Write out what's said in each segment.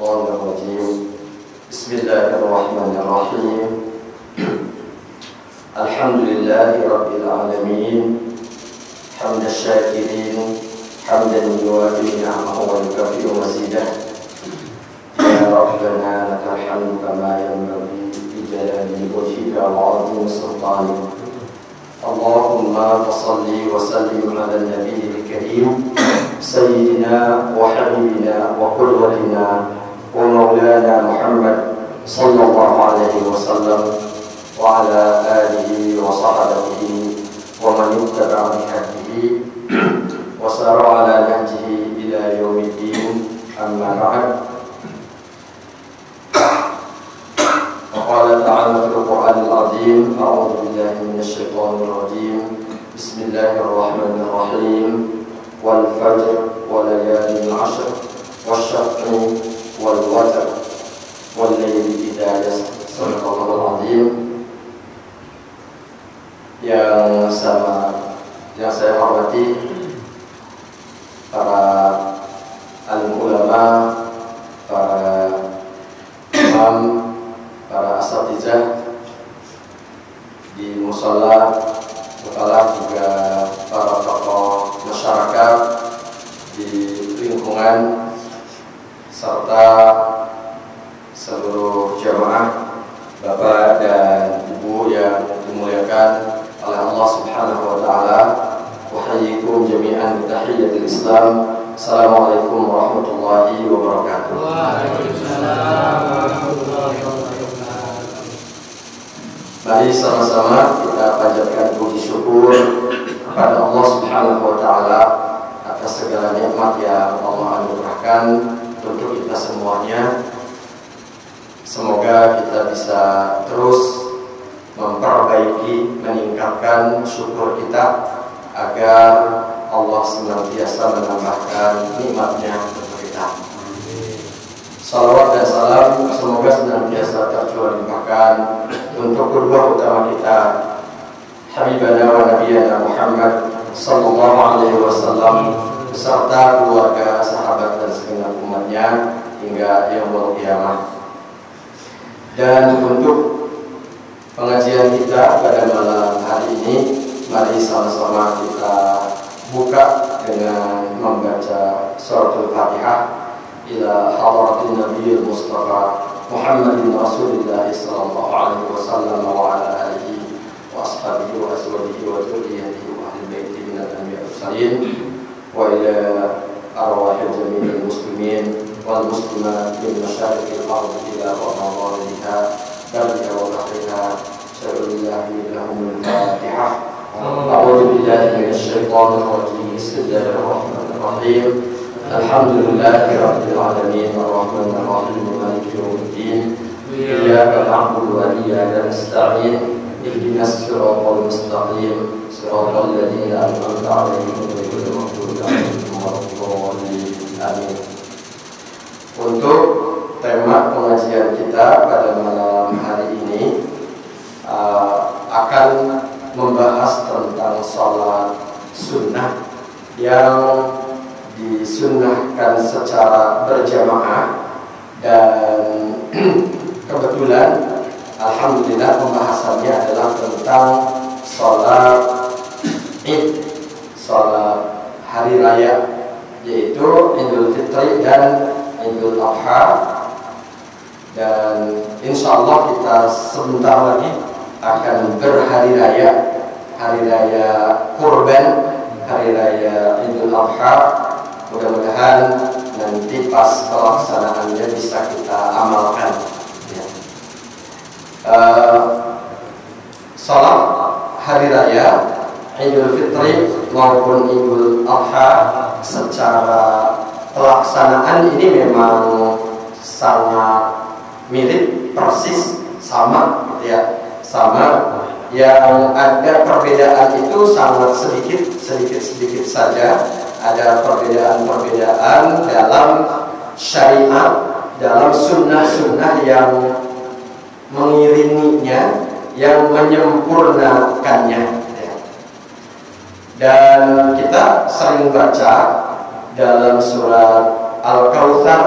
الشيطان الرجيم بسم الله الرحمن الرحيم الحمد لله رب العالمين حمد الشاكرين حمدا يوافي نعمه ويكافئ مزيده يا ربنا لك الحمد كما ينبغي بجلال وجهك وعظيم سلطانك اللهم فصل وسلم على النبي الكريم سيدنا وحبيبنا وقدوتنا ومولانا محمد صلى الله عليه وسلم وعلى آله وصحبه ومن اتبع بهديه وسار على نهجه إلى يوم الدين أما بعد وقال تعالى في القرآن العظيم أعوذ بالله من الشيطان الرجيم بسم الله الرحمن الرحيم والفجر وليال العشر والشفع والوتر والليل إذا يسر صدق الله العظيم. Yang saya hormati para alim ulama, para imam, para asatizah di mushola, juga para tokoh masyarakat di lingkungan serta seluruh jamaah, Bapak dan Ibu yang dimuliakan oleh Allah Subhanahu wa taala. Uhayyikum jami'an bi tahiyyatil Islam. Assalamualaikum warahmatullahi wabarakatuh. Waalaikumsalam warahmatullahi wabarakatuh. Mari sama-sama kita panjatkan puji syukur kepada Allah Subhanahu wa taala atas segala nikmat yang Allah anugerahkan untuk kita semuanya. Semoga kita bisa terus memperbaiki, meningkatkan syukur kita agar Allah senantiasa menambahkan nikmatnya untuk kita. Salawat dan salam semoga senantiasa tercurah limpahkan untuk kedua utama kita, Habibana wa Nabiyana Muhammad sallallahu alaihi wasallam beserta keluarga, sahabat dan segenap umatnya hingga yaumul qiyamah. Dan untuk pengajian kita pada malam hari ini, mari sama-sama kita buka dengan membaca suratul Fatihah ila hadratin Nabiyil Mustafa Muhammadin Rasulillah sallallahu alaihi wasallam wa ala alihi wa ashabihi wa azwajihi wa dzurriyyatihi wa ahli baitihi minal anbiya'i mursalin wa ila arwahil jami'il muslimin wal muslimat min masyariqil ardi ila magharibiha barriha wa bahriha. Syarulillah lahumul Fatihah. A'udzu billahi minasy syaithanir rajim. Bismillahirrahmanirrahim. Alhamdulillahi rabbil alamin arrahmanir rahim maliki yaumiddin. Iyyaka na'budu wa iyyaka nasta'in. Ihdinas siratal mustaqim. Siratal ladzina an'amta 'alaihim ghairil maghdubi 'alaihim waladdallin. Amin. Untuk tema pengajian kita pada malam hari ini akan membahas tentang sholat sunnah yang disunnahkan secara berjamaah, dan kebetulan alhamdulillah pembahasannya adalah tentang sholat Id, sholat hari raya, yaitu Idul Fitri dan Idul Adha. Dan insya Allah kita sebentar lagi akan berhari raya, hari raya Kurban, hari raya Idul Adha. Mudah-mudahan nanti pas pelaksanaannya bisa kita amalkan ya. Salat hari raya Idul Fitri maupun Idul Adha secara pelaksanaan ini memang sangat mirip, persis, sama gitu ya. Sama, yang ada perbedaan itu sangat sedikit saja. Ada perbedaan dalam syariat, dalam sunnah-sunnah yang mengiringinya, yang menyempurnakannya ya. Dan kita sering baca dalam surat Al-Kautsar,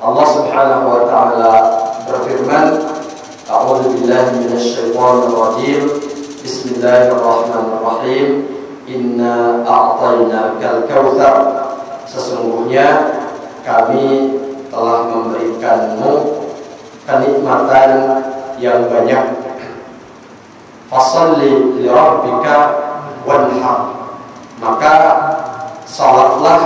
Allah Subhanahu wa taala berfirman, A'udzu billahi minasyaitonir rajim. Bismillahirrahmanirrahim. Inna a'tainakal kautsar. Sesungguhnya kami telah memberikanmu kenikmatan yang banyak. Fasholli li rabbika wanhar. Maka salatlah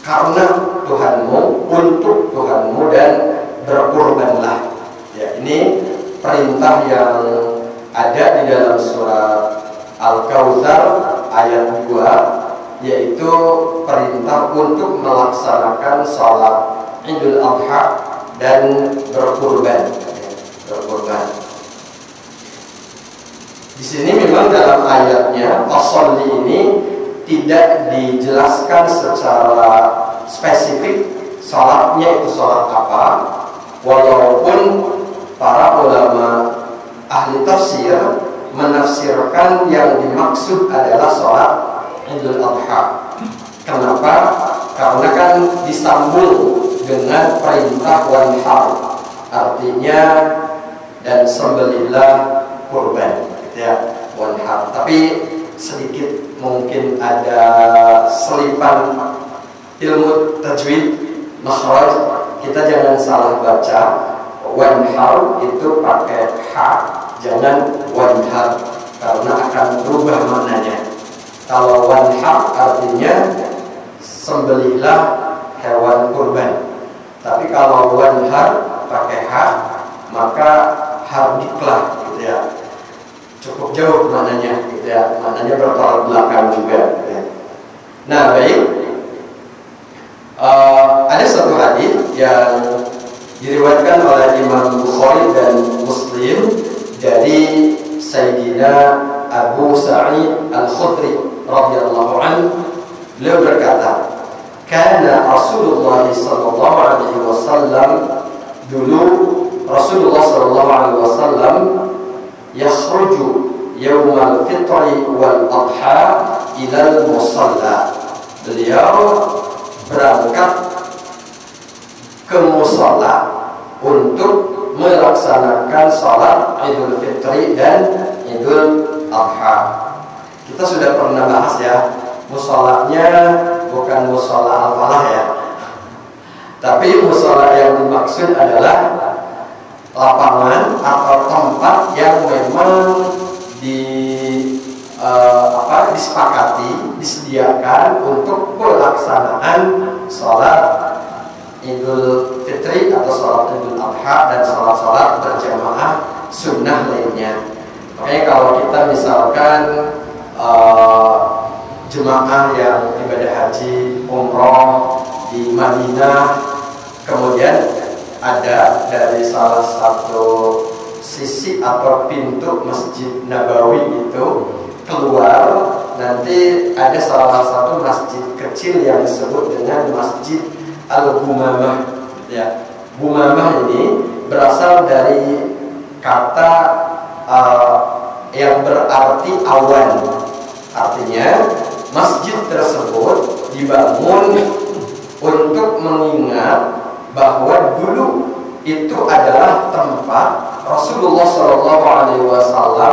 karena Tuhanmu, untuk Tuhanmu, dan berkurbanlah. Ya, ini perintah yang ada di dalam surat Al-Kautsar ayat 2, yaitu perintah untuk melaksanakan sholat Idul Adha dan berkurban. Di sini memang dalam ayatnya fasholli ini tidak dijelaskan secara spesifik sholatnya itu sholat apa, walaupun para ulama ahli tafsir menafsirkan yang dimaksud adalah sholat Idul Adha. Kenapa? Karena kan disambung dengan perintah wanhar, artinya dan sembelihlah kurban, gitu ya, wanhar. Tapi sedikit mungkin ada selipan ilmu tajwid makhraj, kita jangan salah baca. Wanhar itu pakai ha, jangan wanhar, karena akan berubah maknanya. Kalau wanhar artinya sembelihlah hewan kurban, tapi kalau wanhar pakai ha, maka hardiklah, gitu ya. Cukup jauh maknanya, gitu ya. Maknanya bertolak belakang juga, gitu ya. Nah, baik. Ada satu hadis yang diriwayatkan oleh Imam Bukhari dan Muslim dari Sayyidina Abu Sa'id Al-Khudri radhiyallahu anhu. Beliau berkata, "Kana Rasulullah sallallahu alaihi wasallam, dulu Rasulullah sallallahu alaihi wasallam yakhruju yaumal fitri wal adha ilal musalla." Beliau berangkat ke musalla untuk melaksanakan salat Idul Fitri dan Idul Adha. Kita sudah pernah bahas ya, musallanya bukan musalla al-falah ya, tapi musalla yang dimaksud adalah lapangan atau tempat yang memang disepakati, disediakan untuk pelaksanaan sholat Idul Fitri atau sholat Idul Adha dan sholat-sholat berjamaah sunnah lainnya. Makanya kalau kita misalkan jemaah yang ibadah haji, umroh di Madinah, kemudian ada dari salah satu sisi atau pintu Masjid Nabawi itu keluar, nanti ada salah satu masjid kecil yang disebut dengan Masjid Al-Gumamah, ya. Gumamah ini berasal dari kata yang berarti awan. Artinya masjid tersebut dibangun untuk mengingat bahwa dulu itu adalah tempat Rasulullah SAW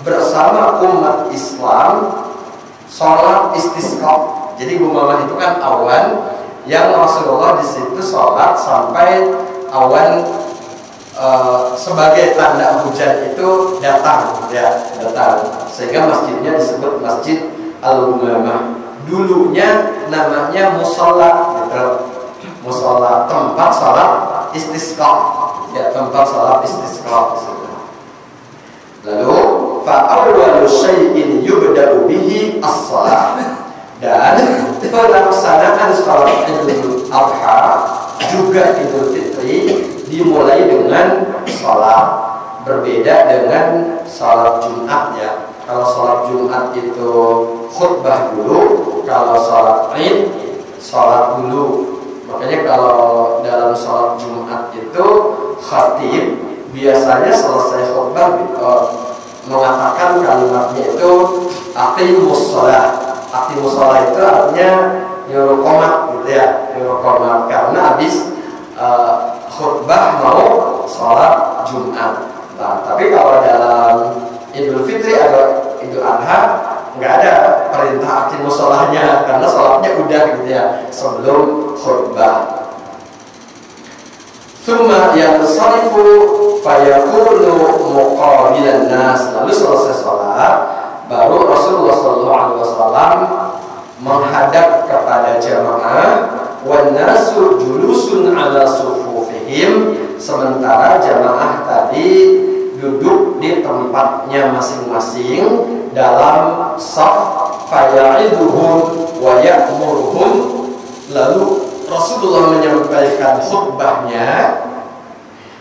bersama umat Islam sholat istisqa. Jadi Gumamah itu kan awan yang Rasulullah di situ sholat sampai awan sebagai tanda hujan itu datang, ya, datang. Sehingga masjidnya disebut Masjid Al-Gumamah. Dulunya namanya musola, gitu. Musola, tempat sholat istisqa, ya, tempat sholat istisqa. Lalu fa'awwalu syai'in yubda'u bihi as-shalah, dan pelaksanaan sholat Idul Adha juga Idul Fitri dimulai dengan sholat. Berbeda dengan sholat Jumat, ya. Kalau sholat Jumat itu khutbah dulu, kalau sholat Id sholat dulu. Makanya kalau dalam sholat Jumat itu khatib biasanya selesai khutbah mengatakan kalimatnya itu aqimus sholat akti musola itu artinya nyuruh komat gitu ya, nyuruh komat karena habis khutbah mau sholat Jumat. Nah, tapi kalau dalam Idul Fitri atau Idul Adha nggak ada perintah akti musolahnya karena sholatnya udah gitu ya sebelum khutbah. Tsumma yansarifu fayaqulu muqabilan nas. Lalu selesai sholat, baru Rasulullah SAW menghadap kepada jamaah, wan nasu julusun ala sufufihim, sementara jamaah tadi duduk di tempatnya masing-masing dalam saf. Faya'iduhum wa ya'muruhum. Lalu Rasulullah menyampaikan khutbahnya,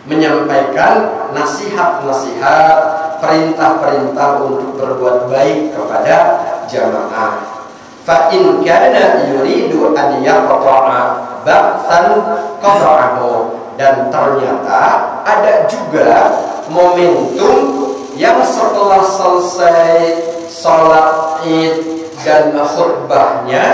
menyampaikan nasihat-nasihat, perintah-perintah untuk berbuat baik kepada jamaah. Fa in kana yuridu an yaqta'a ba'than qata'ahu. Dan ternyata ada juga momentum yang setelah selesai sholat Id dan khutbahnya,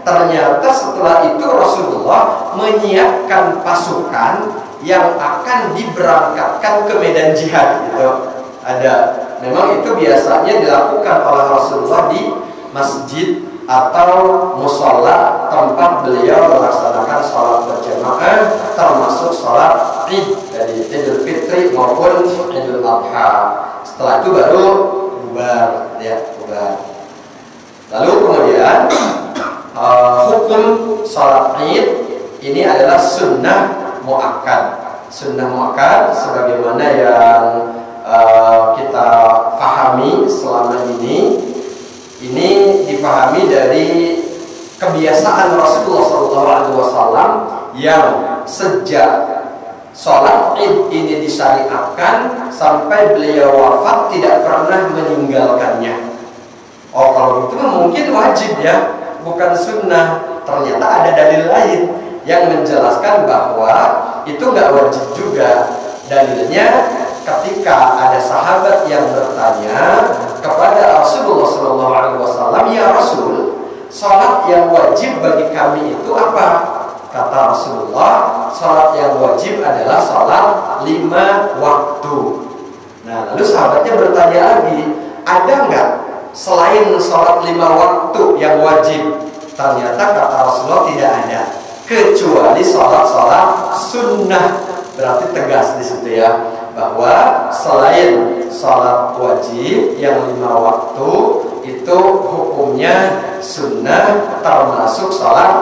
ternyata setelah itu Rasulullah menyiapkan pasukan yang akan diberangkatkan ke medan jihad gitu. Ada, memang itu biasanya dilakukan oleh Rasulullah di masjid atau musola tempat beliau melaksanakan sholat berjamaah, termasuk sholat Id dari Idul Fitri maupun Idul Adha. Setelah itu baru bubar, ya bubar. Lalu kemudian hukum sholat Id ini adalah sunnah muakkad. Sunnah muakkad sebagaimana yang kita pahami selama ini dipahami dari kebiasaan Rasulullah SAW yang sejak sholat Id ini disyariatkan sampai beliau wafat tidak pernah meninggalkannya. Oh, kalau itu mungkin wajib ya, bukan sunnah. Ternyata ada dalil lain yang menjelaskan bahwa itu nggak wajib juga. Dalilnya ketika ada sahabat yang bertanya kepada Rasulullah SAW, ya Rasul, salat yang wajib bagi kami itu apa? Kata Rasulullah, salat yang wajib adalah salat 5 waktu. Nah, lalu sahabatnya bertanya lagi, ada nggak selain salat 5 waktu yang wajib? Ternyata kata Rasulullah tidak ada, kecuali salat-salat sunnah. Berarti tegas di situ ya, bahwa selain salat wajib yang 5 waktu itu hukumnya sunnah, termasuk salat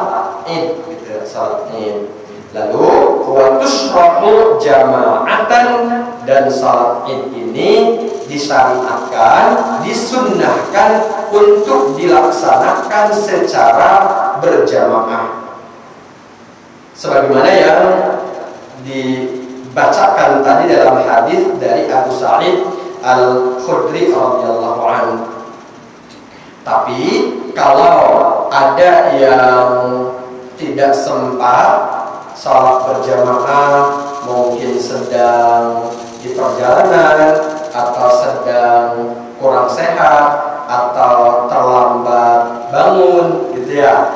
Id gitu, salat Id. Lalu wa tushra'u jama'atan, dan salat Id ini disyariatkan, disunnahkan untuk dilaksanakan secara berjamaah. Sebagaimana yang dibacakan tadi dalam hadis dari Abu Sa'id Al-Khudri radhiyallahu anhu. Tapi kalau ada yang tidak sempat salat berjamaah, mungkin sedang di perjalanan atau sedang kurang sehat atau terlambat bangun gitu ya,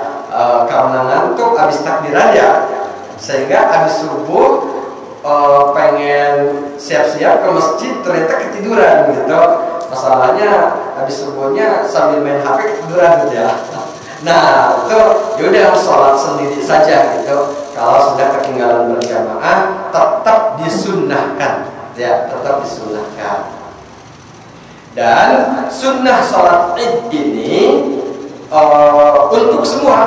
karena ngantuk habis takbiran ya, sehingga habis subuh pengen siap-siap ke masjid ternyata ketiduran gitu. Masalahnya habis subuhnya sambil main HP ketiduran gitu ya. Nah itu yaudah sholat sendiri saja gitu. Kalau sudah ketinggalan berjamaah tetap disunnahkan ya, tetap disunnahkan. Dan sunnah sholat Id ini untuk semua,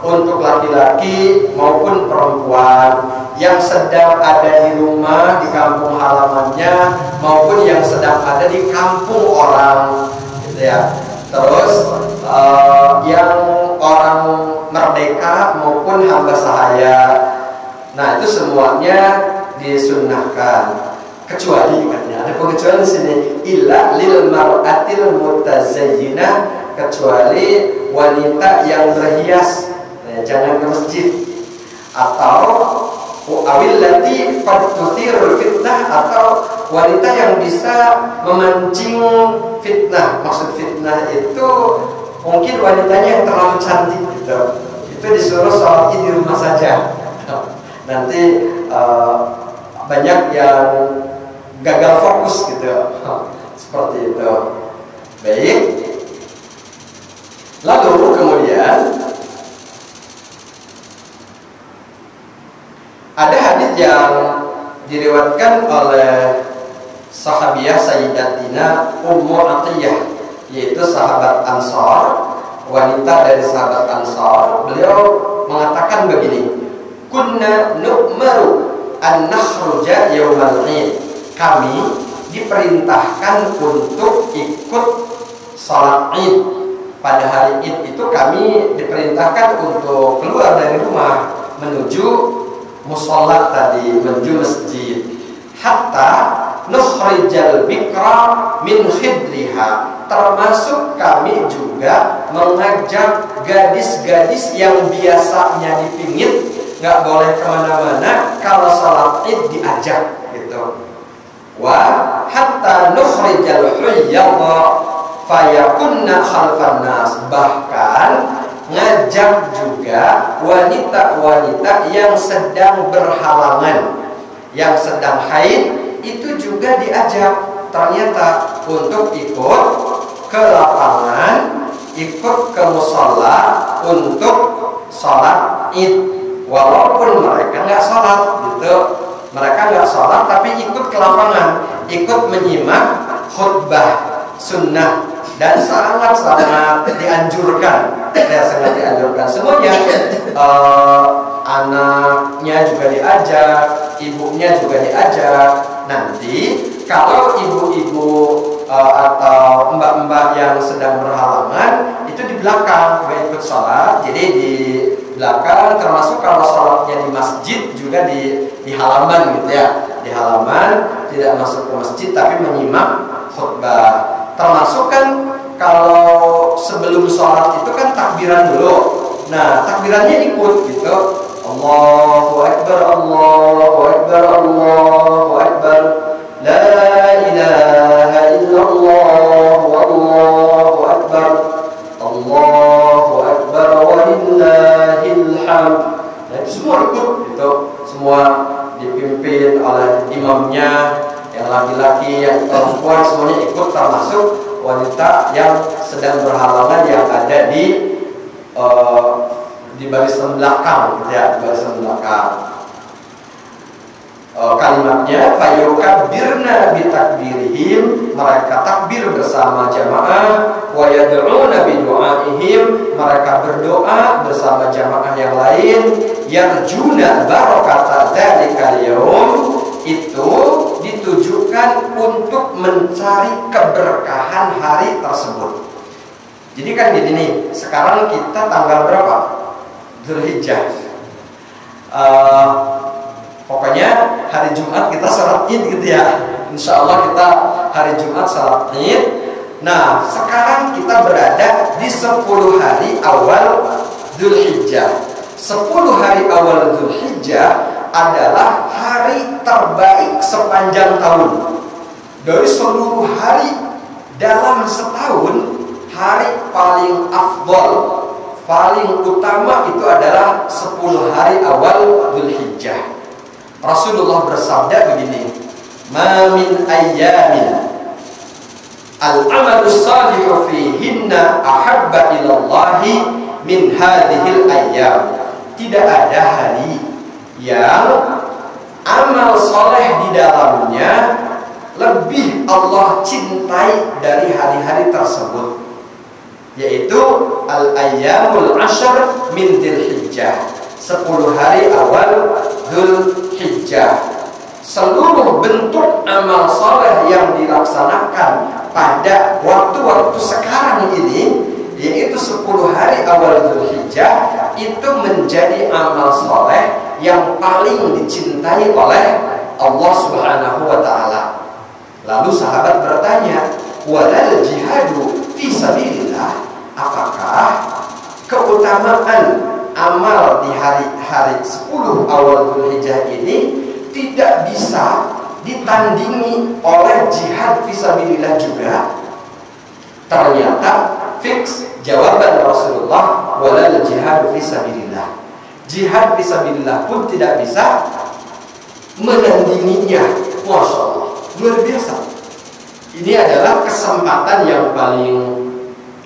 untuk laki-laki maupun perempuan yang sedang ada di rumah di kampung halamannya maupun yang sedang ada di kampung orang gitu ya. Terus yang orang merdeka maupun hamba sahaya, nah itu semuanya disunnahkan. Kecuali katanya ada pengecualian di sini, illa lil mar'atil mutazayyinah, kecuali wanita yang berhias, jangan ke masjid, atau awillati qad tuthirul fitnah, atau wanita yang bisa memancing fitnah. Maksud fitnah itu mungkin wanitanya yang terlalu cantik gitu, itu disuruh sholat id di rumah saja. Nanti banyak yang gagal fokus gitu, seperti itu. Baik. Lalu kemudian ada hadis yang diriwayatkan oleh sahabiah Sayyidatina Ummu Atiyah, yaitu sahabat Ansar, wanita dari sahabat Ansar. Beliau mengatakan begini, kunna nu'maru an nakhruja yaumal id. Kami diperintahkan untuk ikut salat id. Pada hari id itu kami diperintahkan untuk keluar dari rumah menuju mushola tadi, menuju masjid. Hatta nukhrijal bikra min khidriha, termasuk kami juga mengajak gadis-gadis yang biasanya dipingit nggak boleh kemana-mana, kalau salat id diajak gitu. Wa hatta nukhrijal huyyadha fayakunna khalfan nas, bahkan ngajak juga wanita-wanita yang sedang berhalangan, yang sedang haid, itu juga diajak ternyata untuk ikut ke lapangan, ikut ke mushola untuk sholat id. Walaupun mereka nggak sholat gitu, mereka nggak sholat tapi ikut ke lapangan, ikut menyimak khutbah sunnah, dan sangat-sangat dianjurkan, sangat dianjurkan semuanya. Anaknya juga diajak, ibunya juga diajak. Nanti kalau ibu-ibu atau mbak-mbak yang sedang berhalangan itu di belakang nggak ikut sholat, jadi di belakang, termasuk kalau sholatnya di masjid juga di halaman gitu ya, di halaman, tidak masuk ke masjid tapi menyimak khutbah. Termasuk kan kalau sebelum sholat itu kan takbiran dulu. Nah, takbirannya ikut gitu. Allahu Akbar, Allahu Akbar, Allahu Akbar, La ilaha illallah, Wallahu Akbar, Allahu Akbar, Walillahil hamd. Nah, itu semua ikut gitu. Semua dipimpin oleh imamnya, yang laki-laki, yang perempuan, semuanya ikut, termasuk wanita yang sedang berhalangan yang ada di barisan belakang, gitu ya, di barisan belakang. Kalimatnya fayukabbirna bitakbirihim, mereka takbir bersama jamaah, wa yad'una bidu'aihim, mereka berdoa bersama jamaah yang lain, yarjuna barakata dzalikal yaum, itu ditujukan untuk mencari keberkahan hari tersebut. Jadi kan gini nih, sekarang kita tanggal berapa? Dzulhijjah. Pokoknya hari Jumat kita sholat id gitu ya. Insya Allah kita hari Jumat sholat id. Nah, sekarang kita berada di 10 hari awal Dzulhijjah. 10 hari awal Dzulhijjah adalah hari terbaik sepanjang tahun. Dari seluruh hari dalam setahun, hari paling afdol, paling utama itu adalah 10 hari awal Dzulhijjah. Rasulullah bersabda begini, "Ma min ayyamin al-amalu shalihu fihinna ahabba ilallahi min hadhil ayyam." Tidak ada hari yang amal soleh di dalamnya lebih Allah cintai dari hari-hari tersebut, yaitu al-ayyamul ashr min Dzulhijjah, 10 hari awal Dzulhijjah. Seluruh bentuk amal soleh yang dilaksanakan pada waktu-waktu sekarang ini, yaitu 10 hari awal Dzulhijjah, itu menjadi amal soleh yang paling dicintai oleh Allah Subhanahu wa ta'ala. Lalu sahabat bertanya, walal jihadu fi sabilillah, apakah keutamaan amal di hari-hari 10 awal Dzulhijjah ini tidak bisa ditandingi oleh jihad fi sabilillah juga? Ternyata fix jawaban Rasulullah, walal jihad fi sabilillah. Jihad fi sabilillah pun tidak bisa menandinginya. Masya Allah, luar biasa. Ini adalah kesempatan yang paling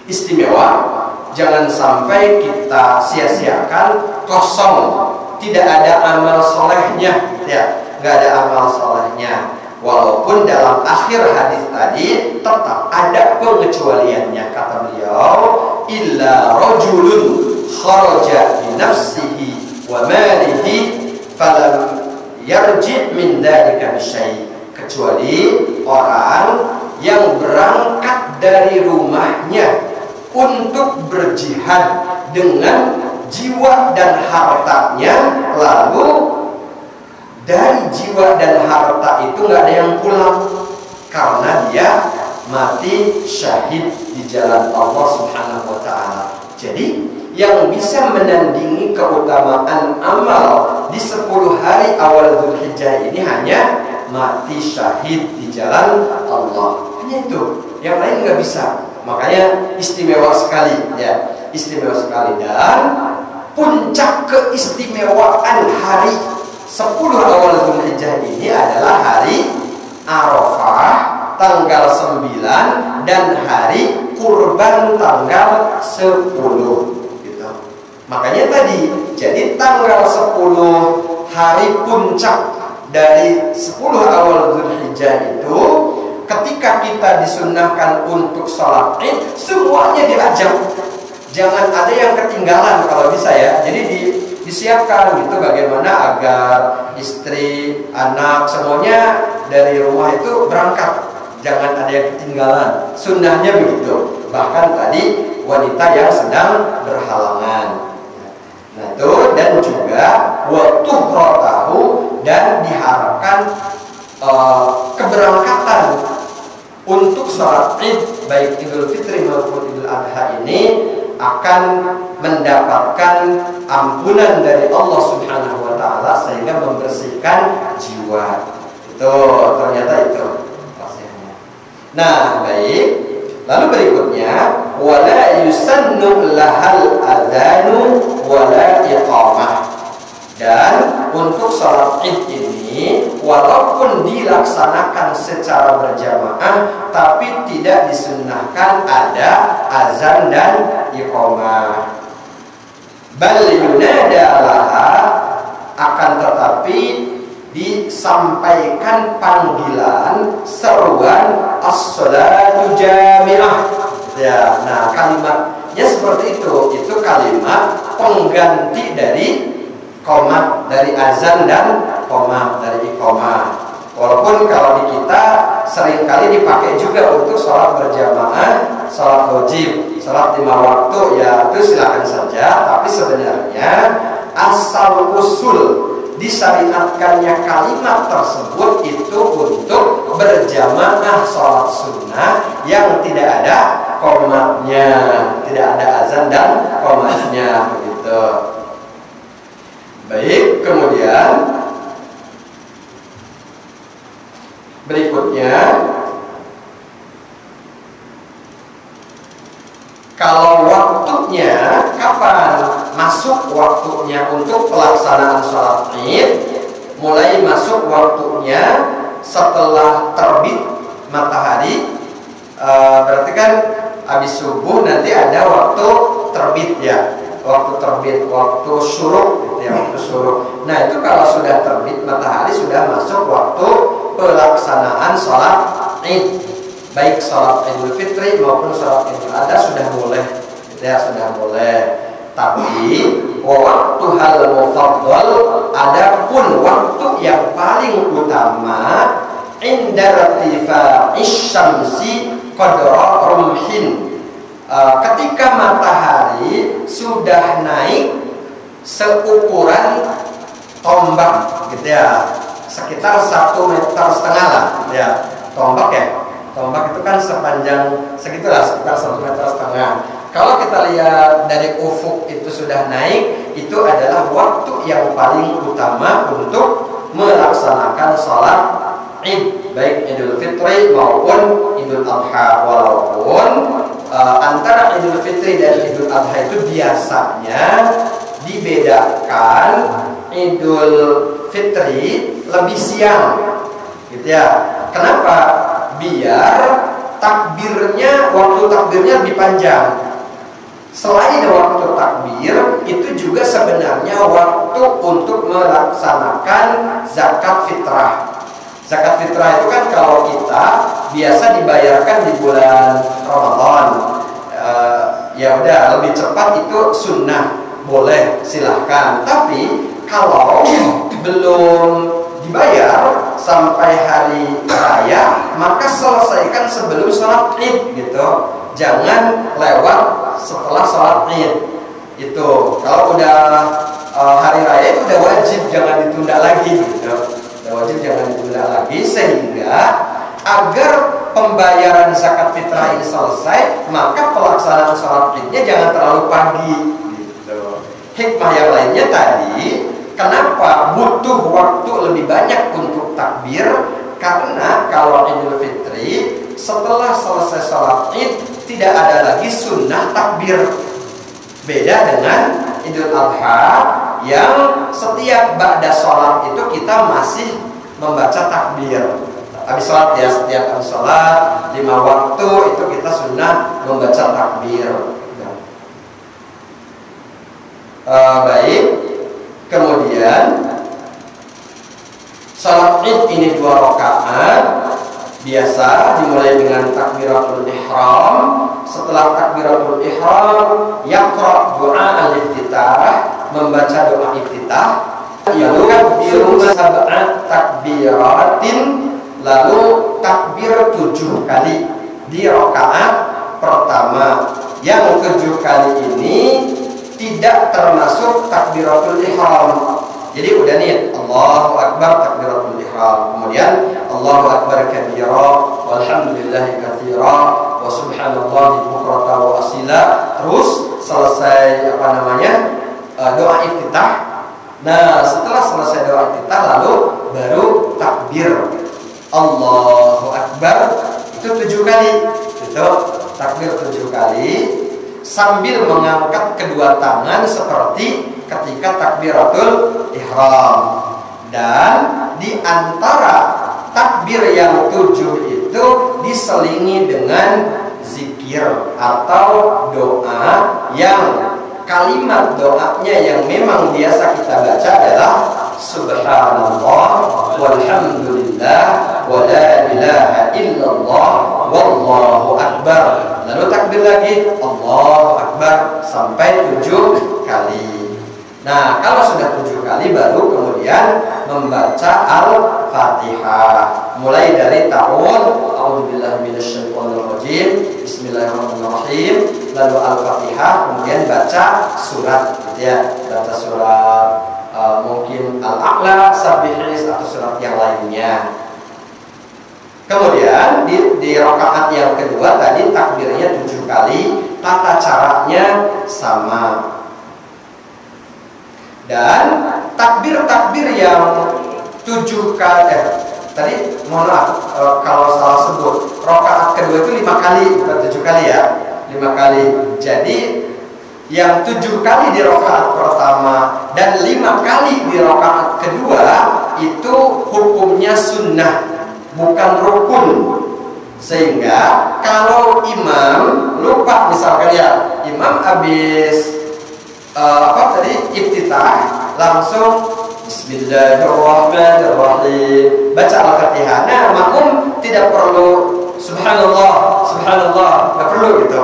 istimewa. Jangan sampai kita sia-siakan, kosong, tidak ada amal solehnya, ya, nggak ada amal solehnya. Walaupun dalam akhir hadis tadi tetap ada pengecualiannya, kata beliau, illa rajulun kharaja bi nafsihi wa malihi falam yarji' min dzalika bisyai'. Kecuali orang yang berangkat dari rumahnya untuk berjihad dengan jiwa dan hartanya, lalu dari jiwa dan harta itu nggak ada yang pulang karena dia mati syahid di jalan Allah Subhanahu wa Ta'ala. Jadi yang bisa menandingi keutamaan amal di 10 hari awal Dzulhijjah ini hanya mati syahid di jalan Allah. Hanya itu, yang lain nggak bisa. Makanya istimewa sekali, ya, istimewa sekali. Dan puncak keistimewaan hari 10 awal Dzulhijjah ini adalah hari Arafah tanggal 9 dan hari Kurban tanggal 10 gitu. Makanya tadi, jadi tanggal 10 hari puncak dari 10 awal Dzulhijjah itu, ketika kita disunnahkan untuk sholat Id, semuanya diajak. Jangan ada yang ketinggalan kalau bisa, ya. Jadi disiapkan gitu bagaimana agar istri, anak, semuanya dari rumah itu berangkat. Jangan ada yang ketinggalan. Sunnahnya begitu. Bahkan tadi wanita yang sedang berhalangan. Nah itu, dan juga waktu rotahu, dan diharapkan keberangkatan untuk sholat Id baik Idul Fitri maupun Idul Adha ini akan mendapatkan ampunan dari Allah Subhanahu wa Ta'ala sehingga membersihkan jiwa. Itu ternyata itu maksudnya. Nah, baik. Lalu berikutnya, wala yusannu lahal adzanu wala iqamah. Dan untuk sholat Id ini, walaupun dilaksanakan secara berjamaah, tapi tidak disunnahkan ada azan dan iqamah. Bal yunada laha, akan tetapi disampaikan panggilan seruan as-sholatu jami'ah. Ya, nah kalimatnya seperti itu. Itu kalimat pengganti dari qomat, dari azan dan qomat, dari iqamah. Walaupun kalau di kita seringkali dipakai juga untuk sholat berjamaah, sholat wajib, sholat 5 waktu, ya itu silakan saja. Tapi sebenarnya asal usul disyariatkannya kalimat tersebut itu untuk berjamaah sholat sunnah yang tidak ada qomatnya, tidak ada azan dan qomatnya, begitu. Baik, kemudian berikutnya, kalau waktunya kapan masuk waktunya untuk pelaksanaan sholat Id, mulai masuk waktunya setelah terbit matahari. Berarti kan habis subuh nanti ada waktu terbit, ya, waktu terbit, waktu syuruk, ya, waktu syuruk. Nah itu kalau sudah terbit matahari sudah masuk waktu pelaksanaan sholat Id, baik sholat Idul Fitri maupun sholat Idul Adha sudah boleh, ya, sudah boleh. Tapi waktu hal mufaddal, adapun waktu yang paling utama, indaratifa isyamsi qadra rumhin, ketika matahari sudah naik seukuran tombak, gitu ya, sekitar 1,5 meter lah, ya, tombak, ya. Tombak itu kan sepanjang segitulah, sekitar 1,5 meter. Kalau kita lihat dari ufuk itu sudah naik, itu adalah waktu yang paling utama untuk melaksanakan sholat Id, baik Idul Fitri maupun Idul Adha. Walaupun antara Idul Fitri dan Idul Adha itu biasanya dibedakan. Idul Fitri lebih siang, gitu ya. Kenapa? Biar waktu takbirnya lebih panjang. Selain waktu takbir, itu juga sebenarnya waktu untuk melaksanakan zakat fitrah. Zakat fitrah itu kan kalau kita biasa dibayarkan di bulan Ramadan, ya udah lebih cepat itu sunnah, boleh silahkan. Tapi kalau belum dibayar sampai hari raya, maka selesaikan sebelum sholat Id gitu. Jangan lewat setelah sholat Id. Itu kalau udah hari raya itu udah wajib, jangan ditunda lagi gitu. Udah wajib jangan ditunda lagi, sehingga agar pembayaran zakat fitrah ini selesai, maka pelaksanaan sholat Idnya jangan terlalu pagi gitu. Hikmah yang lainnya tadi, kenapa butuh waktu lebih banyak untuk takbir? Karena kalau Idul Fitri setelah selesai sholat Id tidak ada lagi sunnah takbir. Beda dengan Idul Adha yang setiap ba'da sholat itu kita masih membaca takbir. Habis sholat ya, setiap habis sholat 5 waktu itu kita sunnah membaca takbir. Baik. Kemudian salat Id ini 2 rakaat. Biasa dimulai dengan takbiratul ihram. Setelah takbiratul ihram, yaqra doa al-iftitah, membaca doa iftitah. Lalu takbiru sab'at takbiratin, lalu takbir 7 kali di rakaat pertama. Yang 7 kali ini tidak termasuk takbiratul ihram. Jadi udah nih Allahu Akbar takbiratul ihram, kemudian Allahu Akbar kabira walhamdulillahi katsira wa subhanallahi bukratan wa asila, terus selesai doa iftitah. Nah, setelah selesai doa iftitah lalu baru takbir Allahu Akbar, itu 7 kali. Itu takbir 7 kali sambil mengangkat kedua tangan seperti ketika takbiratul ihram. Dan di antara takbir yang 7 itu diselingi dengan zikir atau doa yang kalimat doanya yang memang biasa kita baca adalah subhanallah walhamdulillah wa la ilaha illallah wallahu akbar. Lalu takbir lagi Allahu akbar sampai 7 kali. Nah, kalau sudah 7 kali baru kemudian membaca Al-Fatihah. Mulai dari ta'awudz, a'udzubillahi minasyaitonir rajim, bismillahirrahmanirrahim, lalu Al-Fatihah, kemudian baca surat gitu ya. Baca surat mungkin Al-A'la, Sabbihis atau surat yang lainnya. Kemudian di rakaat yang kedua tadi takbirnya 7 kali, tata caranya sama. Dan takbir-takbir yang 7 kali tadi mohon maaf kalau salah sebut, rakaat kedua itu 5 kali bukan 7 kali ya, 5 kali. Jadi yang 7 kali di rakaat pertama dan 5 kali di rakaat kedua itu hukumnya sunnah, bukan rukun. Sehingga kalau imam lupa misalkan ya, imam habis iftitah langsung bismillahirrahmanirrahim baca Al-Fatihah. Nah, makmum tidak perlu subhanallah, subhanallah, nggak perlu gitu.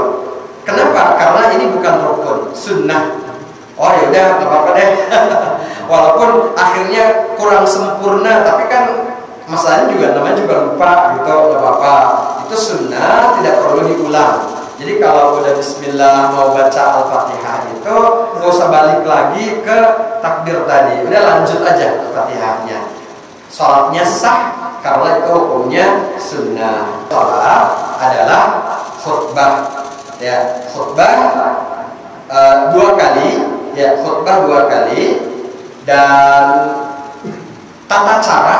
Kenapa? Karena ini bukan rukun, sunnah. Oh ya udah, nggak apa-apa deh. Walaupun akhirnya kurang sempurna, tapi kan masalahnya juga namanya juga lupa gitu, nggak apa-apa. Itu sunnah, tidak perlu diulang. Jadi kalau udah bismillah mau baca Al-Fatihah itu nggak usah balik lagi ke takbir tadi, udah lanjut aja Al-Fatihahnya. Sholatnya sah karena itu hukumnya sunnah. Sholat adalah khutbah ya, khutbah 2 kali ya, khutbah 2 kali, dan tata cara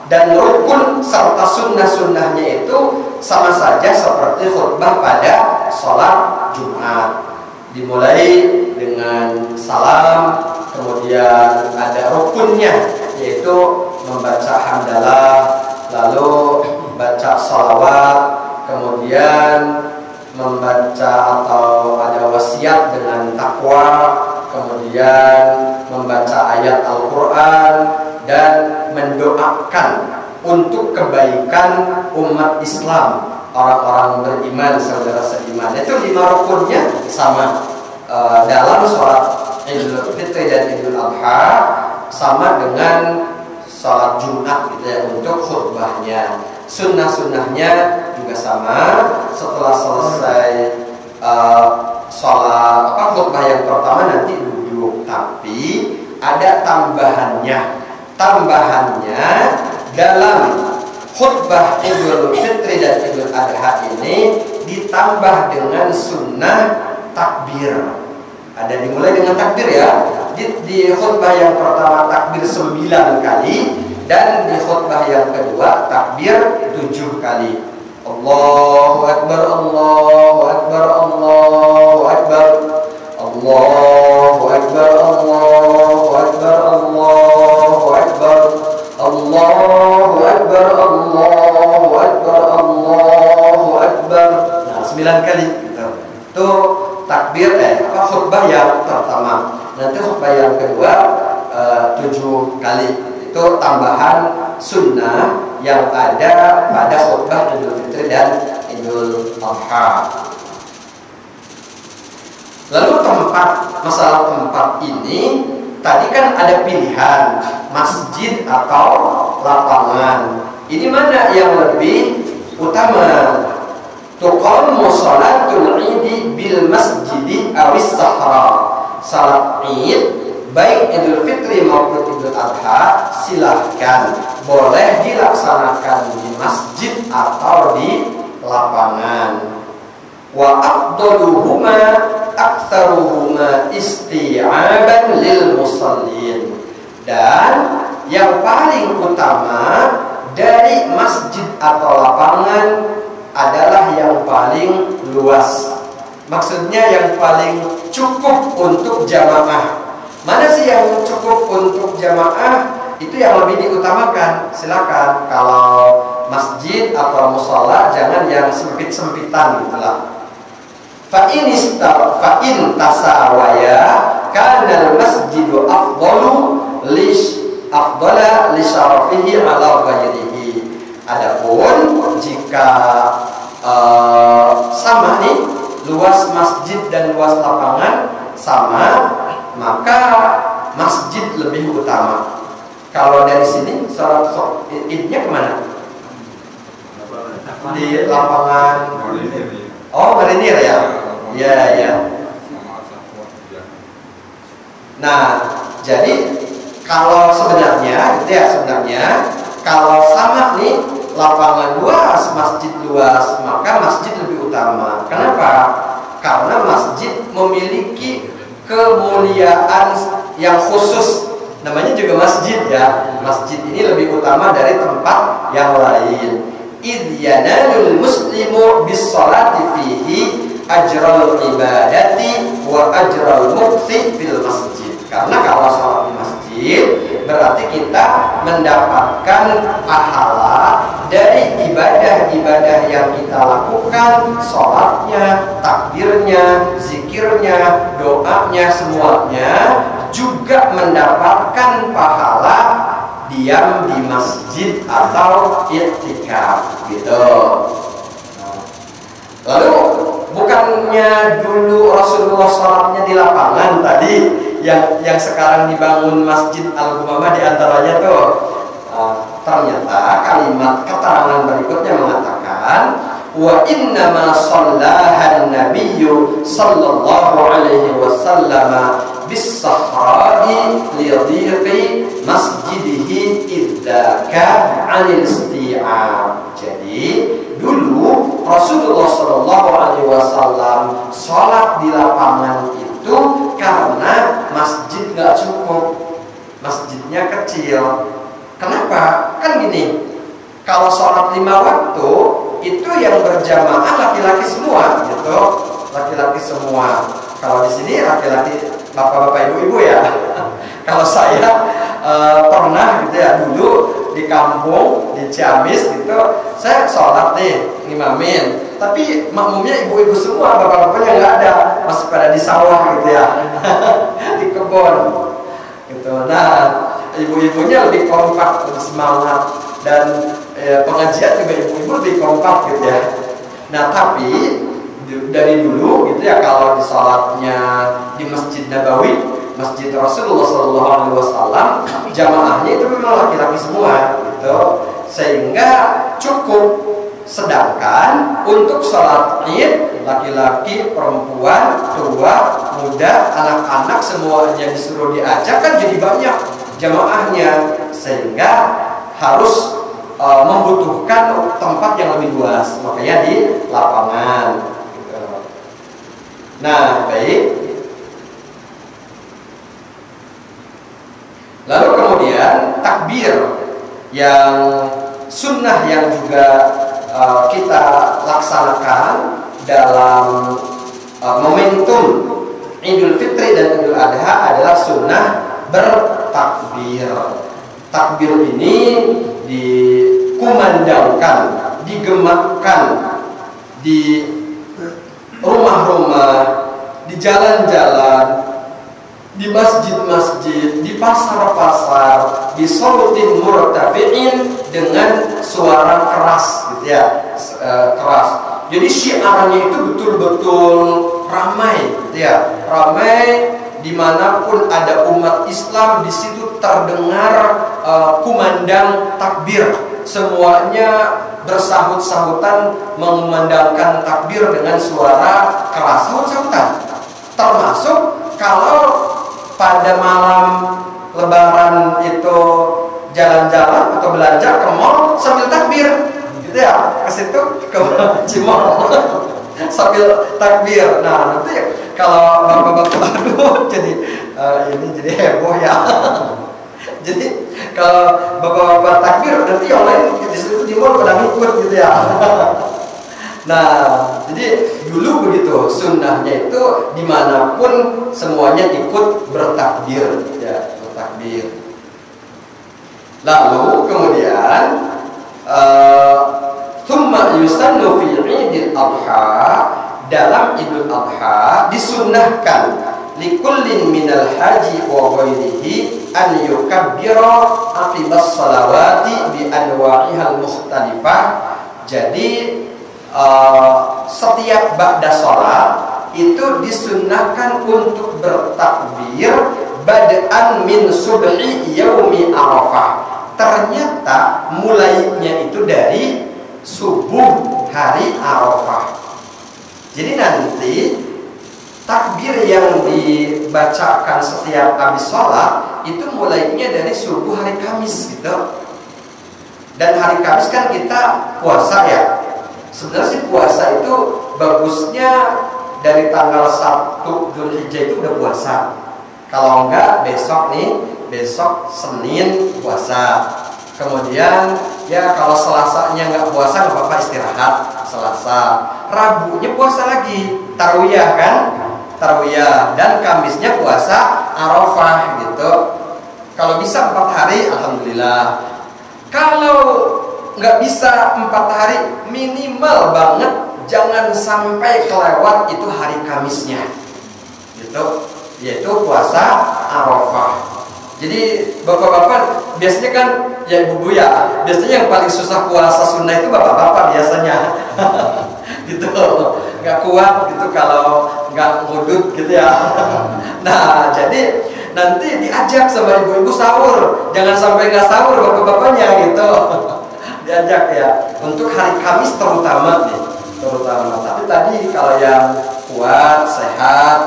dan rukun serta sunnah-sunnahnya itu sama saja seperti khutbah pada sholat Jumat. Dimulai dengan salam, kemudian ada rukunnya, yaitu membaca hamdalah, lalu baca sholawat, kemudian membaca atau ada wasiat dengan takwa, kemudian membaca ayat Al-Quran, dan mendoakan untuk kebaikan umat Islam, orang-orang beriman, saudara seiman. Itu 5 rukunnya sama dalam sholat Idul Fitri dan Idul Adha, sama dengan sholat Jumat gitu ya, untuk khutbahnya. Sunnah-sunnahnya juga sama. Setelah selesai sholat khutbah yang pertama nanti duduk, tapi ada tambahannya. Tambahannya dalam khutbah Idul Fitri dan Idul Adha ini ditambah dengan sunnah takbir. Ada dimulai dengan takbir ya. Di khutbah yang pertama takbir 9 kali, dan di khutbah yang kedua takbir 7 kali. Allahu Akbar, Allahu Akbar, Allahu Akbar, Allahu Akbar, Allahu Akbar, Allahu Akbar, Allahu Akbar, Allahu Akbar, Allahu Akbar. Nah, 9 kali gitu. Itu takbir khutbah yang pertama. Nanti khutbah yang kedua 7 kali. Itu tambahan sunnah yang ada pada khutbah Idul Fitri dan Idul Adha. Lalu masalah tempat ini tadi kan ada pilihan masjid atau lapangan. Ini mana yang lebih utama? Tuqammu sholatul Id bil masjidi awis sahra. Salat Id baik Idul Fitri maupun Idul Adha silahkan, boleh dilaksanakan di masjid atau di lapangan. Wa afdaluhuma aktsaruhuma isti'aban lil musallin. Dan yang paling utama dari masjid atau lapangan adalah yang paling luas. Maksudnya yang paling cukup untuk jamaah. Mana sih yang cukup untuk jamaah? Itu yang lebih diutamakan. Silakan. Kalau masjid atau musola jangan yang sempit-sempitan gitulah. Fa in tasawaya kana al-masjidu afdala li syarafihi ala ghairihi. Adapun jika sama nih, luas masjid dan luas lapangan sama, maka masjid lebih utama. Kalau dari sini sholat Idnya kemana? Di lapangan. Oh, Marinir ya? Iya, ya. Nah, jadi kalau sebenarnya gitu ya, kalau sama nih lapangan luas, masjid luas, maka masjid lebih utama. Kenapa? Karena masjid memiliki kemuliaan yang khusus. Namanya juga masjid ya. Masjid ini lebih utama dari tempat yang lain. Idh yanalul muslimu bis sholati fihi ajral ibadati wa ajral mukti fil masjid. Karena kalau sholat di masjid berarti kita mendapatkan pahala dari ibadah-ibadah yang kita lakukan, sholatnya, takbirnya, zikirnya, doanya, semuanya juga mendapatkan pahala diam di masjid atau i'tikaf gitu. Lalu bukannya dulu Rasulullah sholatnya di lapangan tadi, yang sekarang dibangun Masjid Al-Gumamah diantaranya tuh. Ternyata kalimat keterangan berikutnya mengatakan wa inna ma shallahan nabiyyu sallallahu alaihi wasallam bis sahra'i li dhiqi masjidihi idzaka 'anil isti'ab. Jadi dulu Rasulullah sallallahu alaihi wasallam salat di lapangan itu karena masjid gak cukup, masjidnya kecil. Kenapa? Kan gini, kalau sholat 5 waktu itu yang berjamaah laki-laki semua gitu. untuk laki-laki semua. Kalau di sini laki-laki, bapak-bapak, ibu-ibu ya. Kalau saya pernah gitu ya, dulu di kampung di Ciamis gitu, saya sholat nih ngimamin, tapi makmumnya ibu-ibu semua, bapak-bapaknya nggak ada, masih pada di sawah gitu ya, di kebun gitu. Nah, ibu-ibunya lebih kompak, lebih semangat, dan pengajian juga ibu-ibu lebih kompak gitu ya. Nah, tapi dari dulu gitu ya, kalau di sholatnya di Masjid Nabawi, Masjid Rasulullah SAW, jamaahnya itu memang laki-laki semua gitu, sehingga cukup. Sedangkan untuk sholat id, laki-laki, perempuan, tua, muda, anak-anak semuanya disuruh diajak, kan jadi banyak jamaahnya, sehingga harus membutuhkan tempat yang lebih luas, makanya di lapangan gitu. Nah, baik. Lalu kemudian takbir yang sunnah yang juga kita laksanakan dalam momentum Idul Fitri dan Idul Adha adalah sunnah bertakbir. Takbir ini dikumandangkan, digemakkan di rumah-rumah, di jalan-jalan, di masjid-masjid, di pasar-pasar, di solutin murtafi'in dengan suara keras gitu ya, keras. Jadi syiarnya itu betul-betul ramai gitu ya, ramai, dimanapun ada umat Islam di situ terdengar kumandang takbir, semuanya bersahut-sahutan mengumandangkan takbir dengan suara keras, sahut-sahutan. Termasuk kalau pada malam Lebaran itu jalan-jalan atau belanja ke mall sambil takbir, gitu ya, ke situ ke Cimol sambil takbir. Nah, nanti kalau bapak-bapak aduh jadi ini jadi heboh ya. Jadi kalau bapak-bapak takbir, nanti yang lain di situ di mall pada ngikut gitu ya. Nah, jadi dulu begitu sunnahnya itu dimanapun semuanya ikut bertakbir, ya, bertakbir. Lalu kemudian tsumma yusannu fi Idul Adha, dalam Idul Adha disunnahkan likullin minal haji wa ghairihi an yukabbira aqibas salawati bi anwa'ihal mukhtalifah. Jadi setiap ba'da sholat itu disunnahkan untuk bertakbir bad'an min subhi yaumi Arafah. Ternyata mulainya itu dari subuh hari Arafah. Jadi nanti takbir yang dibacakan setiap habis sholat itu mulainya dari subuh hari Kamis gitu. Dan hari Kamis kan kita puasa ya. Sebenarnya sih puasa itu bagusnya dari tanggal 1 Dzulhijjah itu udah puasa. Kalau enggak besok nih, besok Senin puasa. Kemudian ya kalau Selasanya enggak puasa, enggak apa-apa, istirahat Selasa. Rabunya puasa lagi, tarwiyah kan? Tarwiyah. Dan Kamisnya puasa Arafah gitu. Kalau bisa 4 hari, alhamdulillah. Kalau nggak bisa 4 hari, minimal banget jangan sampai kelewat itu hari Kamisnya gitu, yaitu puasa Arafah. Jadi bapak-bapak biasanya kan, ya ibu-ibu ya, biasanya yang paling susah puasa sunnah itu bapak-bapak biasanya gitu, nggak kuat gitu kalau nggak ngudut gitu ya. Nah, jadi nanti diajak sama ibu-ibu sahur, jangan sampai nggak sahur bapak-bapaknya gitu. Diajak ya, untuk hari Kamis terutama nih, terutama. Tapi tadi kalau yang kuat, sehat,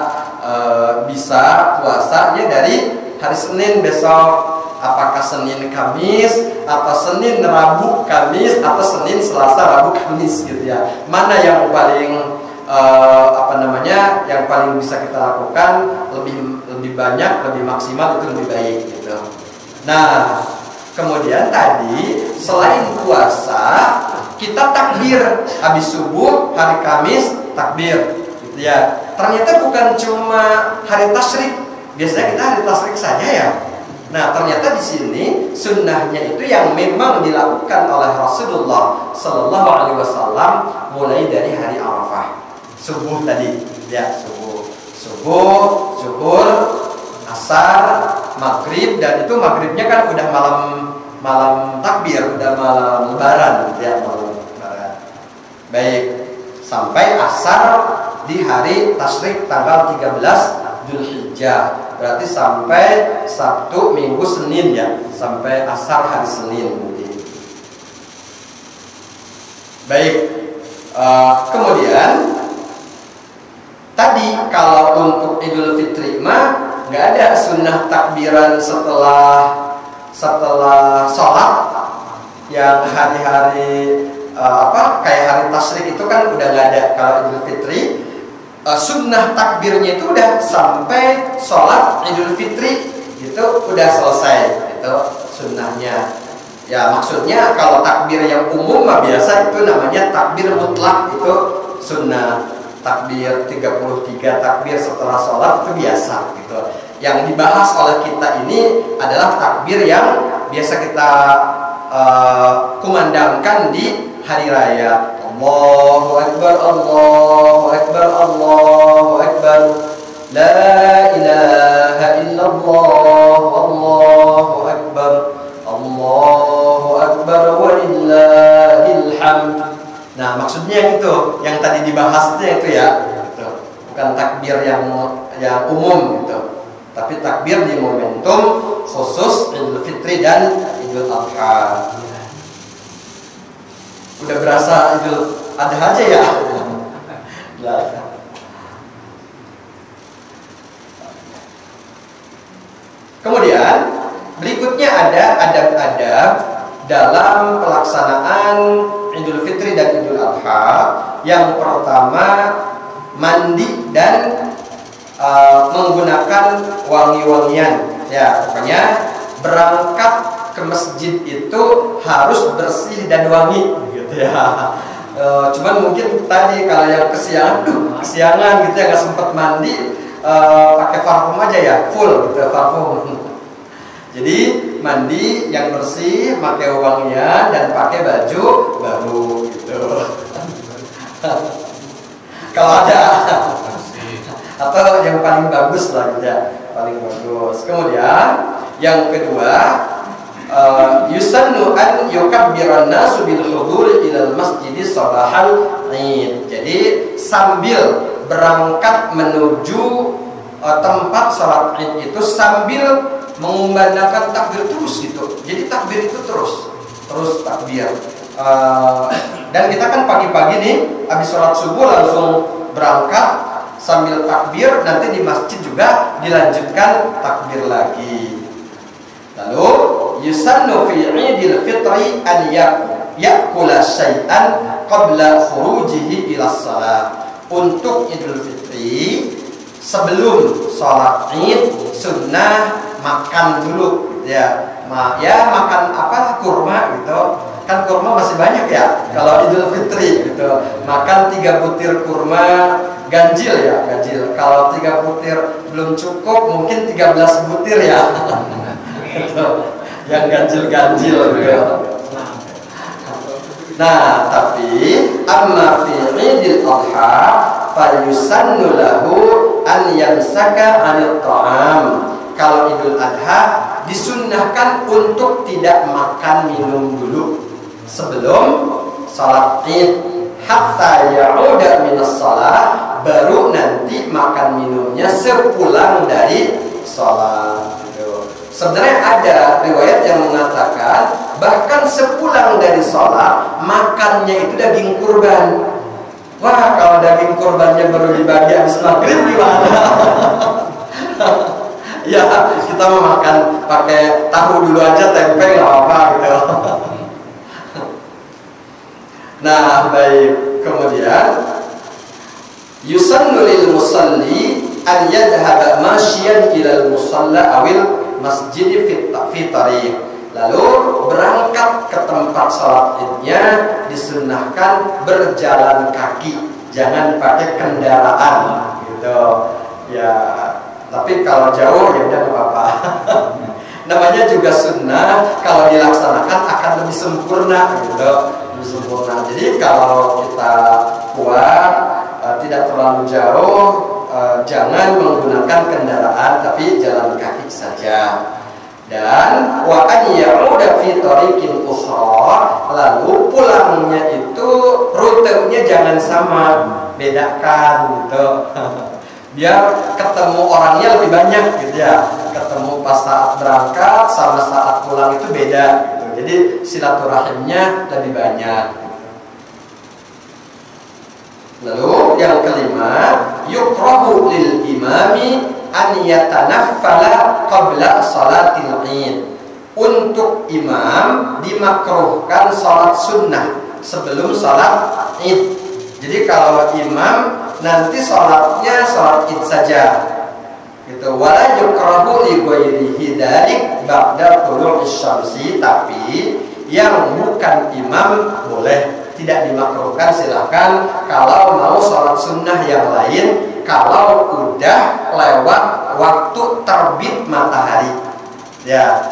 bisa puasanya dari hari Senin besok, apakah Senin Kamis atau Senin Rabu Kamis atau Senin Selasa Rabu Kamis gitu ya. Mana yang paling yang paling bisa kita lakukan, lebih banyak, lebih maksimal, itu lebih baik gitu. Nah, kemudian tadi selain puasa, kita takbir habis subuh hari Kamis, takbir, gitu ya. Ternyata bukan cuma hari tasyrik. Biasanya kita hari tasyrik saja ya. Nah, ternyata di sini sunnahnya itu yang memang dilakukan oleh Rasulullah Sallallahu Alaihi Wasallam mulai dari hari Arafah, subuh tadi, ya subuh, zuhur, asar, maghrib, dan itu maghribnya kan udah malam takbir, udah malam lebaran, ya malam lebaran. Baik, sampai asar di hari tasyrik tanggal 13 Dzulhijjah. Berarti sampai Sabtu, Minggu, Senin ya, sampai asar hari Senin mungkin. Baik, kemudian tadi kalau untuk Idul Fitri mah nggak ada sunnah takbiran setelah sholat yang hari-hari kayak hari tasyrik itu kan udah nggak ada. Kalau Idul Fitri sunnah takbirnya itu udah sampai sholat Idul Fitri itu udah selesai, itu sunnahnya. Ya maksudnya kalau takbir yang umum mah biasa itu namanya takbir mutlak, itu sunnah. Takbir 33 takbir setelah sholat itu biasa gitu. Yang dibahas oleh kita ini adalah takbir yang biasa kita kumandangkan di hari raya. Allahu Akbar, Allahu Akbar, Allahu Akbar, La ilaha illallah, Allahu Akbar, Allahu Akbar, walillahil hamd. Nah maksudnya itu, yang tadi dibahas itu ya gitu. Bukan takbir yang umum gitu, tapi takbir di momentum khusus Idul Fitri dan Idul Adha. Udah berasa Idul Adha aja ya. Kemudian berikutnya ada adab-adab dalam pelaksanaan Idul Fitri dan Idul Adha. Yang pertama, mandi dan menggunakan wangi-wangian. Ya, pokoknya berangkat ke masjid itu harus bersih dan wangi gitu ya. Cuman mungkin tadi kalau yang kesiangan gitu ya, nggak sempat mandi, pakai parfum aja ya, full gitu parfum. Jadi mandi yang bersih, pakai wangian, dan pakai baju baru gitu. Kalau ada, atau yang paling bagus lah gitu ya, paling bagus. Kemudian yang kedua, yusannu an yukabbiran nasu bil hudur ilal masjid sabahal Id. Jadi sambil berangkat menuju tempat sholat Id itu sambil mengumandangkan takbir terus gitu. Jadi takbir itu terus takbir. Dan kita kan pagi-pagi nih habis sholat subuh langsung berangkat sambil takbir, nanti di masjid juga dilanjutkan takbir lagi. Lalu yusannu fi Idul Fitri an yakula syai'an qabla khurujihi ila shalah. Untuk Idul Fitri sebelum sholat Id sunnah makan dulu ya. Makan kurma gitu. Kan kurma masih banyak ya kalau Idul Fitri gitu. Makan 3 butir kurma ganjil ya, ganjil. Kalau 3 butir belum cukup, mungkin 13 butir ya. Gitu. Yang ganjil-ganjil gitu. Nah, tapi amma fi Idul Adha fa yusannu lahu an yamsaka 'anil ta'am. Kalau Idul Adha disunnahkan untuk tidak makan minum dulu sebelum salat Id, hatta ya'uda minas shalah, baru nanti makan minumnya sepulang dari salat. Sebenarnya ada riwayat yang mengatakan bahkan sepulang dari sholat makannya itu daging kurban. Wah, kalau daging kurbannya baru dibagi habis maghrib gimana? Ya, kita mau makan pakai tahu dulu aja, tempe nggak apa-apa gitu. Nah, baik. Kemudian yusannu lil musalli an yadhhaba masyian ilal musalla awil masjid fi tariq. Lalu berangkat ke tempat sholat Idnya disunnahkan berjalan kaki jangan pakai kendaraan gitu ya. Tapi kalau jauh ya udah nggak apa-apa. Namanya juga sunnah, kalau dilaksanakan akan lebih sempurna gitu, lebih sempurna. Jadi kalau kita kuat, tidak terlalu jauh, jangan menggunakan kendaraan, tapi jalan kaki saja. Dan wa an ya'uda fi tariqin ukhra, lalu pulangnya itu rutenya jangan sama, bedakan gitu. Biar ketemu orangnya lebih banyak gitu ya. Ketemu pas saat berangkat sama saat pulang itu beda gitu. Jadi silaturahimnya lebih banyak. Lalu yang kelima, yukrahu lil imami an yatanaffala qabla salatil id. Untuk imam dimakruhkan salat sunnah sebelum salat id. Jadi kalau imam nanti salatnya salat id saja gitu. Wala yukrahu li ghairihi dzalik ba'da tulu'is syamsi, tapi yang bukan imam boleh, tidak dimakruhkan, silahkan kalau mau sholat sunnah yang lain kalau udah lewat waktu terbit matahari ya.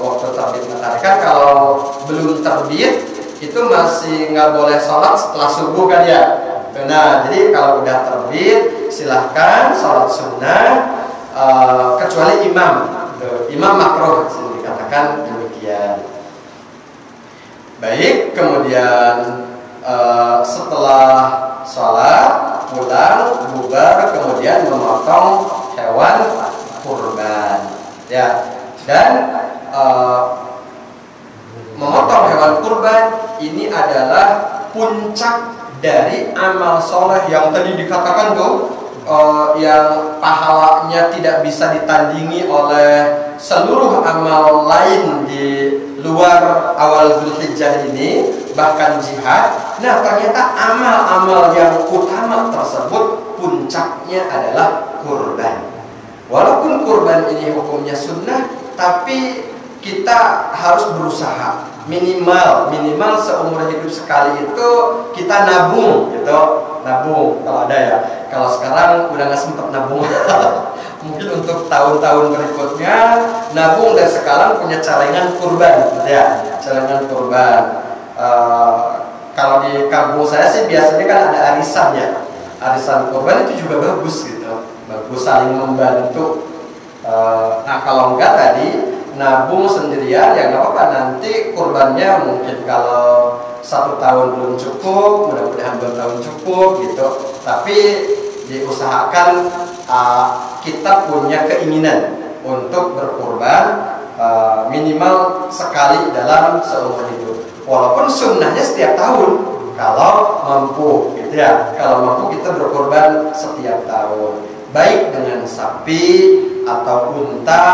Waktu terbit matahari kan kalau belum terbit itu masih nggak boleh sholat setelah subuh kan ya. Nah jadi kalau udah terbit silahkan sholat sunnah, kecuali imam. Imam makruh dikatakan demikian. Baik, kemudian setelah sholat pulang bubar, kemudian memotong hewan kurban ya. Dan memotong hewan kurban ini adalah puncak dari amal soleh yang tadi dikatakan tuh, yang pahalanya tidak bisa ditandingi oleh seluruh amal lain di luar awal Dzulhijjah ini, bahkan jihad. Nah ternyata amal-amal yang utama tersebut puncaknya adalah kurban. Walaupun kurban ini hukumnya sunnah, tapi kita harus berusaha minimal seumur hidup sekali itu kita nabung gitu, nabung kalau ada ya. Kalau sekarang udah nggak sempet nabung mungkin untuk tahun-tahun berikutnya nabung, dan sekarang punya celengan kurban gitu ya, celengan kurban. Kalau di kampung saya sih biasanya kan ada arisan ya, arisan kurban itu juga bagus gitu, bagus, saling membantu. Nah kalau enggak tadi nabung sendirian ya nggak apa-apa, nanti kurbannya mungkin kalau 1 tahun belum cukup, mudah-mudahan 2 tahun cukup gitu. Tapi diusahakan kita punya keinginan untuk berkurban minimal sekali dalam seumur hidup. Walaupun sunnahnya setiap tahun kalau mampu gitu ya. Kalau mampu kita berkurban setiap tahun, baik dengan sapi atau unta,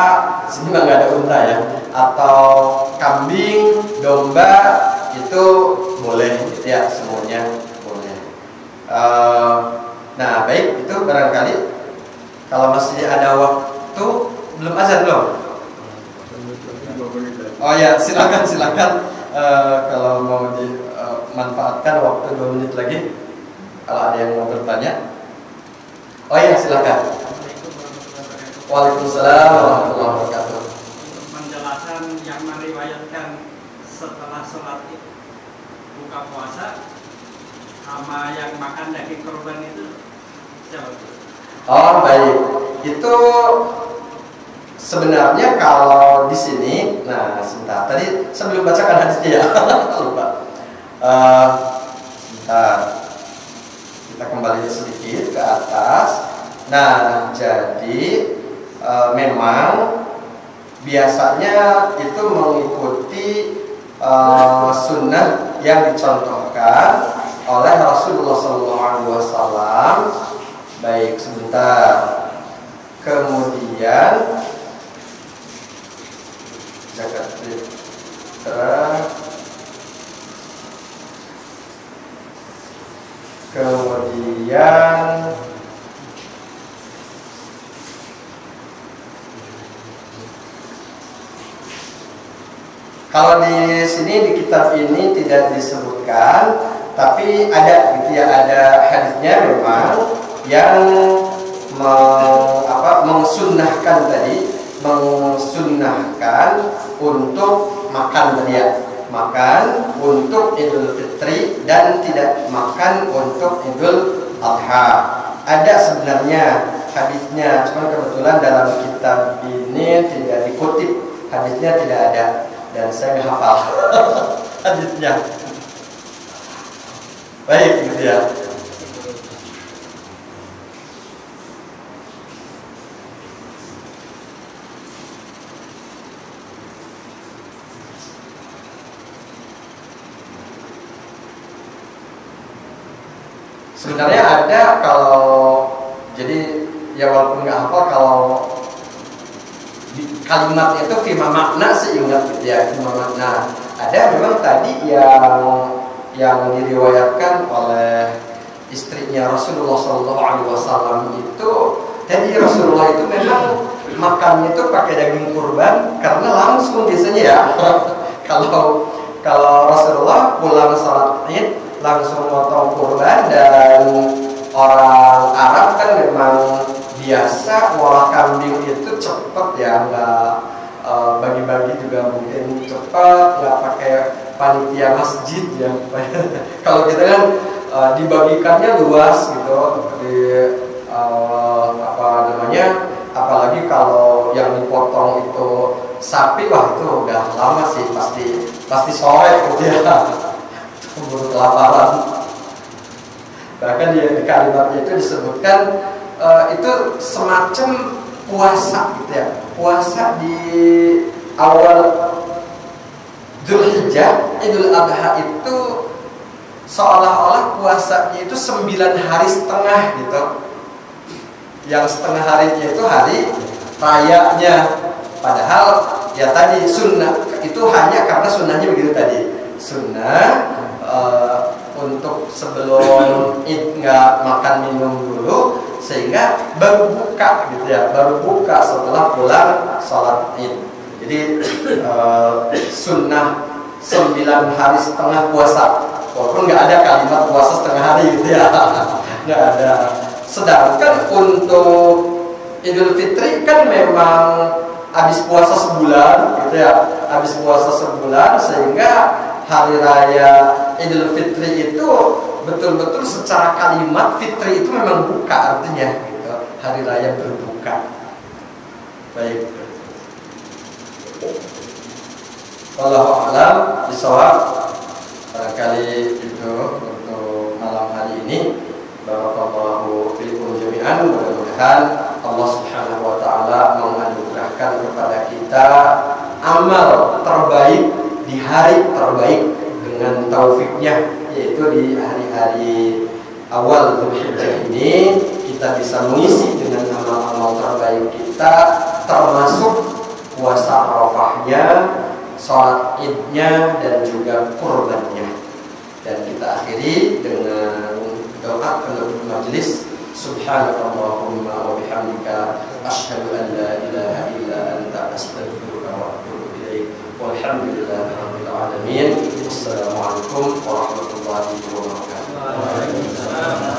sini mah nggak ada unta ya, atau kambing, domba, itu boleh ya, semuanya boleh. Nah baik, itu barangkali kalau masih ada waktu. Belum azan belum? Oh ya, silakan kalau mau dimanfaatkan waktu 2 menit lagi, kalau ada yang mau bertanya. Oh ya, silakan. Waalaikumsalam warahmatullahi wabarakatuh. Menjelaskan yang meriwayatkan setelah sholat buka puasa sama yang makan daging kurban itu siapa? Oh baik, itu sebenarnya kalau di sini, nah sebentar, tadi sebelum bacakan hadisnya ya lupa. Sebentar, kita kembali sedikit ke atas. Nah jadi memang biasanya itu mengikuti sunnah yang dicontohkan oleh Rasulullah SAW. Baik, sebentar. Kemudian zakat fitrah, kemudian kalau di sini di kitab ini tidak disebutkan, Tapi ada gitu ya, ada hadisnya memang yang mengsunnahkan tadi, mengsunnahkan untuk makan tadi ya, makan untuk Idul Fitri dan tidak makan untuk Idul Adha. Ada sebenarnya hadisnya, cuma kebetulan dalam kitab ini tidak dikutip, hadisnya tidak ada dan saya nggak hafal hadisnya. Baik gitu ya. Sebenarnya ada, kalau jadi ya walaupun nggak hafal, kalau kalimatnya itu firman makna sih ingat gitu ya, firman makna. Ada memang tadi yang diriwayatkan oleh istrinya Rasulullah SAW itu, jadi Rasulullah itu memang makannya itu pakai daging kurban karena langsung biasanya ya. Kalau Rasulullah pulang sholat Id langsung motong kurban, dan orang Arab kan memang biasa ngolah kambing itu cepet ya, nggak bagi-bagi juga mungkin cepet, nggak pakai panitia masjid ya. Kalau kita kan dibagikannya luas gitu, apalagi kalau yang dipotong itu sapi, wah itu udah lama sih, pasti sore gitu ya. Buru kelaparan. Bahkan di kalimatnya itu disebutkan itu semacam puasa gitu ya, puasa di awal Dzulhijjah. Idul Adha itu seolah-olah puasanya itu 9 hari setengah gitu. Yang setengah harinya itu hari rayanya. Padahal ya tadi sunnah itu hanya karena sunnahnya begitu tadi. Sunnah untuk sebelum Id nggak makan minum dulu, sehingga baru buka gitu ya, baru buka setelah pulang sholat Id. Jadi sunnah 9 hari setengah puasa, walaupun nggak ada kalimat puasa setengah hari gitu ya, nggak ada. Sedangkan untuk Idul Fitri kan memang habis puasa sebulan gitu ya, habis puasa sebulan, sehingga hari raya Idul Fitri itu betul-betul secara kalimat fitri itu memang buka, artinya gitu, hari raya berbuka. Baik. Wallahu a'lam bishawab. Barangkali itu untuk malam hari ini. Barakallahu fiikum jami'an. Mudah-mudahan Allah Subhanahu wa taala menganugerahkan kepada kita amal terbaik di hari terbaik dengan taufiknya, yaitu di hari-hari awal Dzulhijjah ini kita bisa mengisi dengan amal-amal terbaik kita, termasuk puasa Arafahnya, sholat Idnya, dan juga kurbannya. Dan kita akhiri dengan doa penutup majelis. Subhanakallahumma wa bihamdika asyhadu an la ilaha illa anta astaghfiruka wa atubu ilaik. Walhamdulillahi rabbil alamin. Wassalamualaikum warahmatullahi wabarakatuh.